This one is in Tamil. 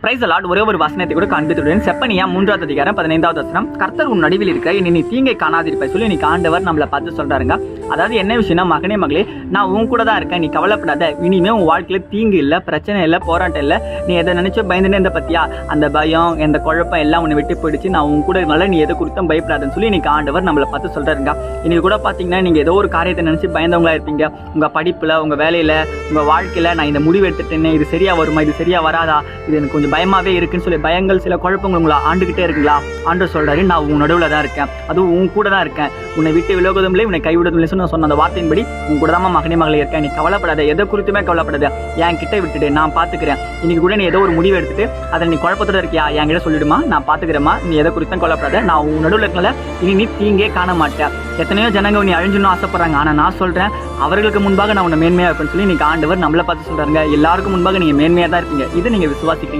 Price Lord. ஒரே ஒரு வசனத்தை கூட காண்பித்துடன் செப்பனியா 3வது அதிகாரம் 15வது வசனம். கர்த்தர் உன் நடுவில் இருக்க இனி நீ தீங்கை காணாதிருப்பாய் சொல்லி இன்னைக்கு ஆண்டவர் நம்மளை பார்த்து சொல்றாருங்க. அதாவது என்ன விஷயம்னா, மகனே மகளே, நான் உன் கூட தான் இருக்கேன், நீ கவலைப்படாத, இனிமே உன் வாழ்க்கையில தீங்கு இல்லை, பிரச்சனை இல்லை, போராட்டம் இல்லை, நீ எதை நினைச்சு பயந்துனே இருந்த பத்தியா, அந்த பயம் அந்த குழப்பம் எல்லாம் உன்னை விட்டு போயிடுச்சு, நான் உன் கூட இருக்கனால நீ எதை குறித்தும் பயப்படாதுன்னு சொல்லி இன்னைக்கு ஆண்டவர் நம்மளை பார்த்து சொல்றாருங்க. இன்னைக்கு கூட பாத்தீங்கன்னா நீங்க ஏதோ ஒரு காரியத்தை நினைச்சு பயந்தவங்களா இருப்பீங்க. உங்க படிப்புல, உங்க வேலையில, உங்க வாழ்க்கையில நான் இந்த முடிவு எடுத்துட்டேன்னு, இது சரியா வருமா, இது சரியா வராதா, இது எனக்கு கொஞ்சம் பயமாவே இருக்குன்னு சொல்லி பயங்கள் சில குழப்பங்கள் உங்களை ஆண்டுகிட்டே இருக்குங்களா? ஆண்டவர் சொல்றாரு, நான் உன் நடுவில் தான் இருக்கேன், அதுவும் உன் கூட தான் இருக்கேன், உன்னை விட்டு விலகுவதும் இல்லை, உன்னை கைவிடுவதும் இல்லை சொன்ன அந்த வார்த்தையின்படி உன் கூட தான் மகனே மகளே இருக்கேன். நீ கவலைப்படாத, எதை குறித்துமே கவலைப்படாத, என் கிட்ட விட்டுட்டு நான் பாத்துக்கிறேன். இன்னைக்கு கூட நீ ஏதோ ஒரு முடிவு எடுத்துட்டு அதை நீ குழப்பத்தோட இருக்கியா, என்கிட்ட சொல்லிடுமா, நான் பாத்துக்கிறேமா, நீ எதை குறித்தும் கவலைப்படாத, நான் உன் நடுவில் இருக்கனால இனி நீ தீங்கே காண மாட்டேன். எத்தனையோ ஜனங்க நீ அழிஞ்சுன்னு ஆசைப்படுறாங்க, ஆனா நான் சொல்றேன் அவர்களுக்கு முன்பாக நான் உன்னை மேன்மையா இருப்பேன்னு சொல்லி இன்னைக்கு ஆண்டவர் நம்மளை பார்த்து சொல்றாங்க. எல்லாருக்கும் முன்பாக நீங்க மேன்மையா தான் இருப்பீங்க. இதை நீங்க விசுவாசிக்கிறீங்க.